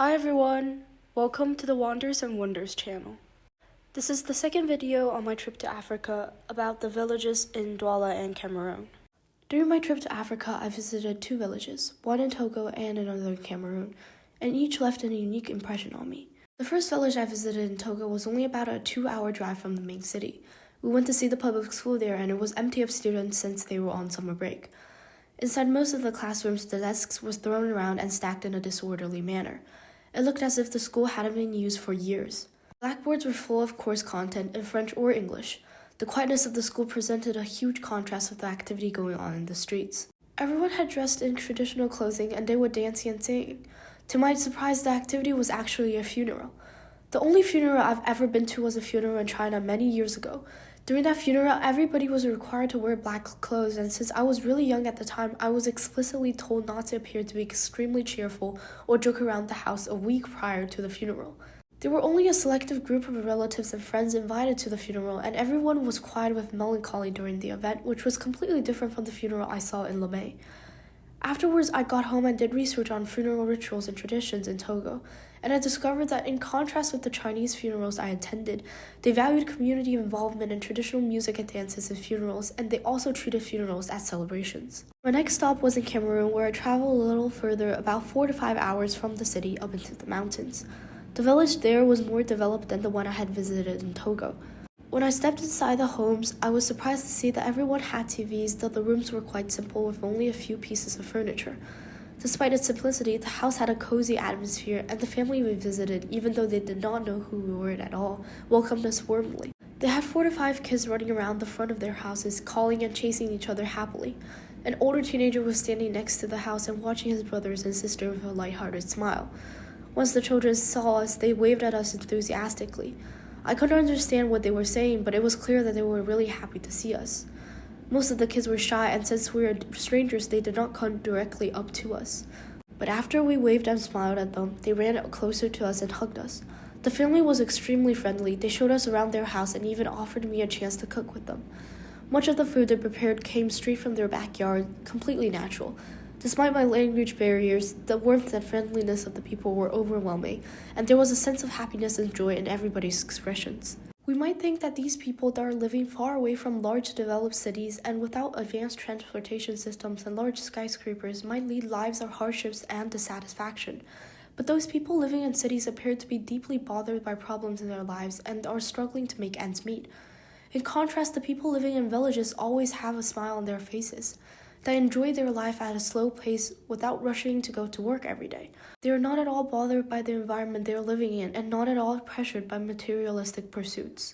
Hi everyone! Welcome to the Wanders and Wonders channel. This is the second video on my trip to Africa about the villages in Douala and Cameroon. During my trip to Africa, I visited two villages, one in Togo and another in Cameroon, and each left a unique impression on me. The first village I visited in Togo was only about a 2-hour drive from the main city. We went to see the public school there and it was empty of students since they were on summer break. Inside most of the classrooms, the desks were thrown around and stacked in a disorderly manner. It looked as if the school hadn't been used for years. Blackboards were full of course content in French or English. The quietness of the school presented a huge contrast with the activity going on in the streets. Everyone had dressed in traditional clothing and they were dancing and singing. To my surprise, the activity was actually a funeral. The only funeral I've ever been to was a funeral in China many years ago. During that funeral, everybody was required to wear black clothes, and since I was really young at the time, I was explicitly told not to appear to be extremely cheerful or joke around the house a week prior to the funeral. There were only a selective group of relatives and friends invited to the funeral, and everyone was quiet with melancholy during the event, which was completely different from the funeral I saw in Lomé. Afterwards, I got home and did research on funeral rituals and traditions in Togo, and I discovered that in contrast with the Chinese funerals I attended, they valued community involvement in traditional music and dances in funerals, and they also treated funerals as celebrations. My next stop was in Cameroon, where I traveled a little further, about 4 to 5 hours from the city up into the mountains. The village there was more developed than the one I had visited in Togo. When I stepped inside the homes, I was surprised to see that everyone had TVs, though the rooms were quite simple with only a few pieces of furniture. Despite its simplicity, the house had a cozy atmosphere, and the family we visited, even though they did not know who we were at all, welcomed us warmly. They had 4 to 5 kids running around the front of their houses, calling and chasing each other happily. An older teenager was standing next to the house and watching his brothers and sister with a lighthearted smile. Once the children saw us, they waved at us enthusiastically. I couldn't understand what they were saying, but it was clear that they were really happy to see us. Most of the kids were shy, and since we were strangers, they did not come directly up to us. But after we waved and smiled at them, they ran closer to us and hugged us. The family was extremely friendly. They showed us around their house and even offered me a chance to cook with them. Much of the food they prepared came straight from their backyard, completely natural. Despite my language barriers, the warmth and friendliness of the people were overwhelming, and there was a sense of happiness and joy in everybody's expressions. We might think that these people that are living far away from large developed cities and without advanced transportation systems and large skyscrapers might lead lives of hardships and dissatisfaction. But those people living in cities appear to be deeply bothered by problems in their lives and are struggling to make ends meet. In contrast, the people living in villages always have a smile on their faces. They enjoy their life at a slow pace without rushing to go to work every day. They are not at all bothered by the environment they are living in and not at all pressured by materialistic pursuits.